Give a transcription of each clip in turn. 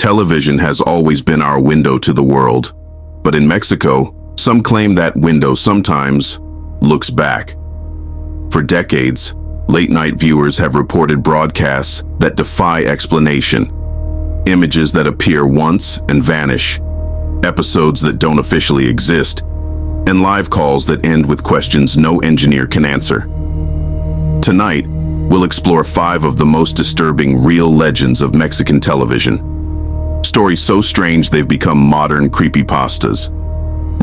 Television has always been our window to the world. But in Mexico, some claim that window sometimes looks back. For decades, late-night viewers have reported broadcasts that defy explanation. Images that appear once and vanish. Episodes that don't officially exist. And live calls that end with questions no engineer can answer. Tonight, we'll explore 5 of the most disturbing real legends of Mexican television. Stories so strange they've become modern creepypastas.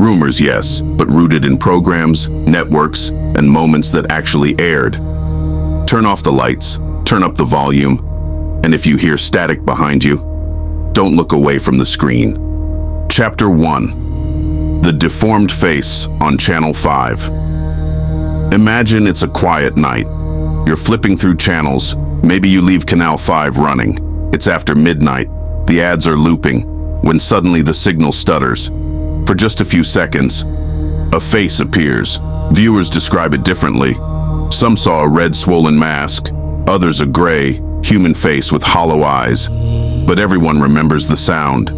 Rumors, yes, but rooted in programs, networks, and moments that actually aired. Turn off the lights, turn up the volume, and if you hear static behind you, don't look away from the screen. Chapter 1. The Deformed Face on Channel 5. Imagine it's a quiet night. You're flipping through channels. Maybe you leave Canal 5 running. It's after midnight. The ads are looping, when suddenly the signal stutters. For just a few seconds, a face appears. Viewers describe it differently. Some saw a red swollen mask, others a gray, human face with hollow eyes. But everyone remembers the sound.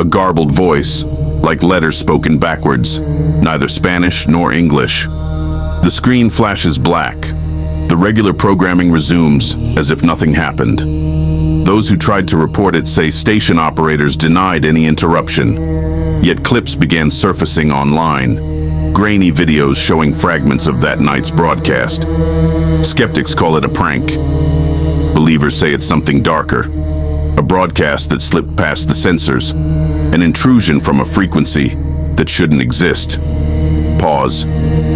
A garbled voice, like letters spoken backwards, neither Spanish nor English. The screen flashes black. The regular programming resumes, as if nothing happened. Those who tried to report it say station operators denied any interruption. Yet clips began surfacing online. Grainy videos showing fragments of that night's broadcast. Skeptics call it a prank. Believers say it's something darker. A broadcast that slipped past the censors. An intrusion from a frequency that shouldn't exist. Pause.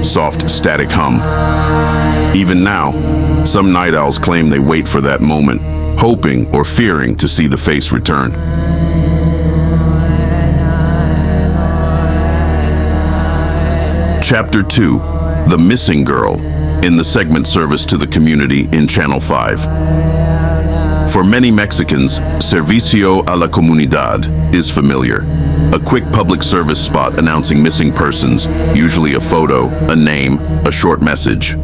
Soft, static hum. Even now, some night owls claim they wait for that moment, hoping or fearing to see the face return. Chapter 2. The Missing Girl, in the segment service to the community in Channel 5. For many Mexicans, Servicio a la Comunidad is familiar. A quick public service spot announcing missing persons, usually a photo, a name, a short message.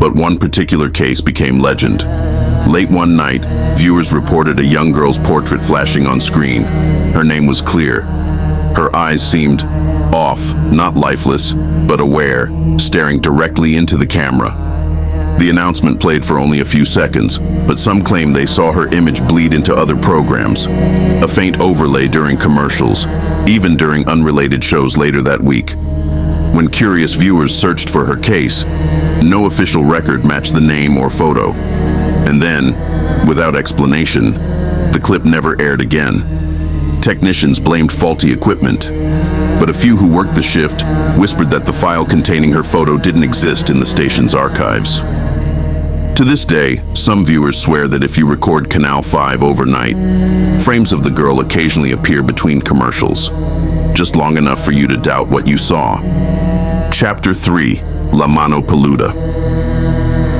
But one particular case became legend. Late one night, viewers reported a young girl's portrait flashing on screen. Her name was clear. Her eyes seemed off, not lifeless, but aware, staring directly into the camera. The announcement played for only a few seconds, but some claim they saw her image bleed into other programs. A faint overlay during commercials, even during unrelated shows later that week. When curious viewers searched for her case, no official record matched the name or photo. And then, without explanation, the clip never aired again. Technicians blamed faulty equipment, but a few who worked the shift whispered that the file containing her photo didn't exist in the station's archives. To this day, some viewers swear that if you record Canal 5 overnight, frames of the girl occasionally appear between commercials, just long enough for you to doubt what you saw. Chapter 3. La Mano Peluda.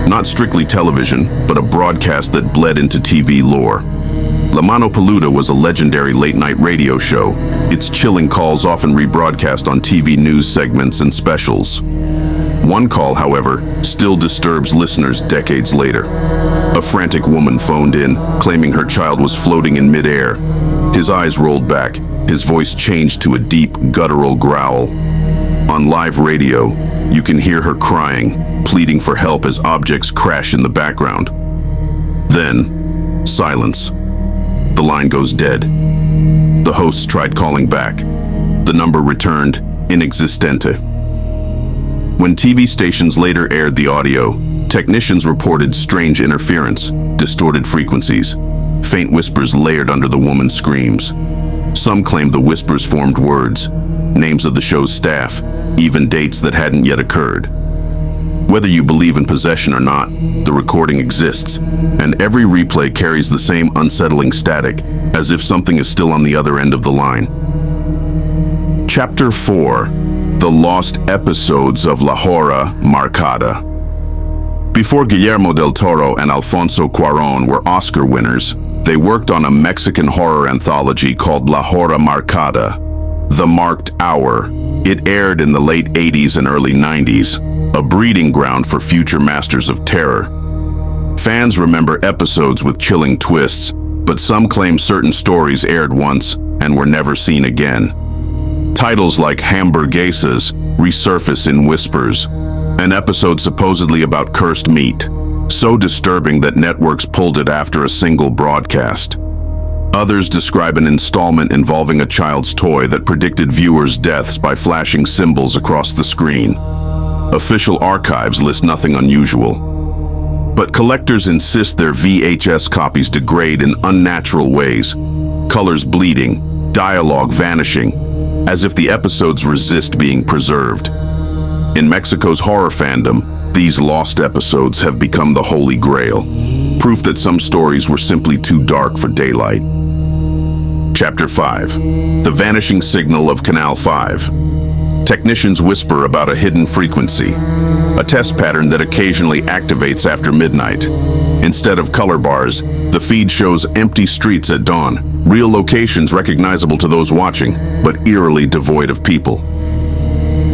Not strictly television, but a broadcast that bled into TV lore. La Mano Peluda was a legendary late-night radio show, its chilling calls often rebroadcast on TV news segments and specials. One call, however, still disturbs listeners decades later. A frantic woman phoned in, claiming her child was floating in midair. His eyes rolled back, his voice changed to a deep, guttural growl. On live radio, you can hear her crying, pleading for help as objects crash in the background. Then, silence. The line goes dead. The hosts tried calling back. The number returned inexistente. When TV stations later aired the audio, technicians reported strange interference, distorted frequencies, faint whispers layered under the woman's screams. Some claimed the whispers formed words, names of the show's staff, even dates that hadn't yet occurred. Whether you believe in possession or not, the recording exists, and every replay carries the same unsettling static, as if something is still on the other end of the line. Chapter 4. The Lost Episodes of La Hora Marcada. Before Guillermo del Toro and Alfonso Cuarón were Oscar winners, they worked on a Mexican horror anthology called La Hora Marcada, The Marked Hour. It aired in the late 80s and early 90s, a breeding ground for future masters of terror. Fans remember episodes with chilling twists, but some claim certain stories aired once and were never seen again. Titles like Hamburguesas resurface in whispers, an episode supposedly about cursed meat, so disturbing that networks pulled it after a single broadcast. Others describe an installment involving a child's toy that predicted viewers' deaths by flashing symbols across the screen. Official archives list nothing unusual, but collectors insist their VHS copies degrade in unnatural ways, colors bleeding, dialogue vanishing, as if the episodes resist being preserved. In Mexico's horror fandom, these lost episodes have become the holy grail, proof that some stories were simply too dark for daylight. Chapter 5. The Vanishing Signal of Canal 5. Technicians whisper about a hidden frequency, a test pattern that occasionally activates after midnight. Instead of color bars, the feed shows empty streets at dawn, real locations recognizable to those watching, but eerily devoid of people.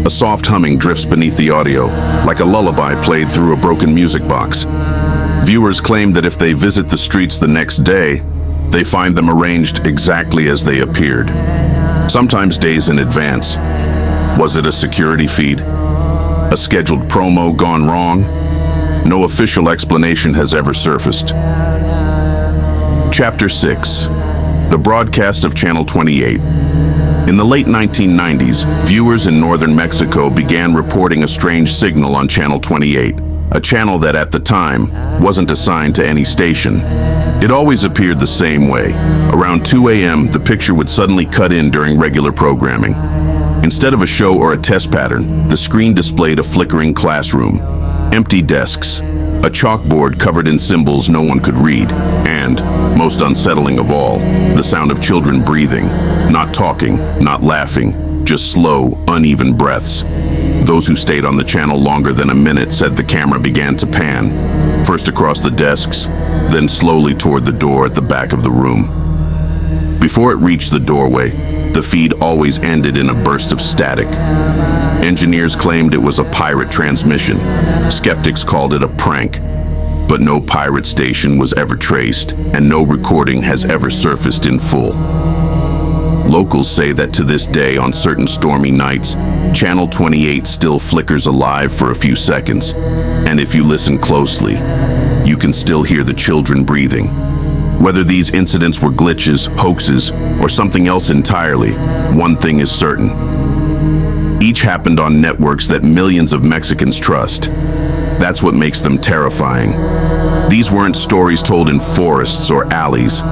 A soft humming drifts beneath the audio, like a lullaby played through a broken music box. Viewers claim that if they visit the streets the next day, they find them arranged exactly as they appeared, sometimes days in advance. Was it a security feed? A scheduled promo gone wrong? No official explanation has ever surfaced. Chapter 6. The Broadcast of Channel 28. In the late 1990s, viewers in northern Mexico began reporting a strange signal on Channel 28, a channel that at the time wasn't assigned to any station. It always appeared the same way. Around 2 a.m., the picture would suddenly cut in during regular programming. Instead of a show or a test pattern, the screen displayed a flickering classroom, empty desks, a chalkboard covered in symbols no one could read, and, most unsettling of all, the sound of children breathing, not talking, not laughing, just slow, uneven breaths. Those who stayed on the channel longer than a minute said the camera began to pan, first across the desks, then slowly toward the door at the back of the room. Before it reached the doorway, the feed always ended in a burst of static. Engineers claimed it was a pirate transmission. Skeptics called it a prank. But no pirate station was ever traced, and no recording has ever surfaced in full. Locals say that to this day, on certain stormy nights, Channel 28 still flickers alive for a few seconds. And if you listen closely, you can still hear the children breathing. Whether these incidents were glitches, hoaxes, or something else entirely, one thing is certain. Each happened on networks that millions of Mexicans trust. That's what makes them terrifying. These weren't stories told in forests or alleys.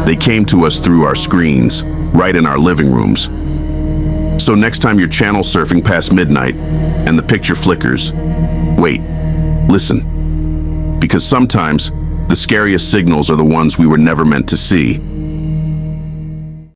They came to us through our screens, right in our living rooms. So next time you're channel surfing past midnight and the picture flickers, wait, listen. Because sometimes the scariest signals are the ones we were never meant to see.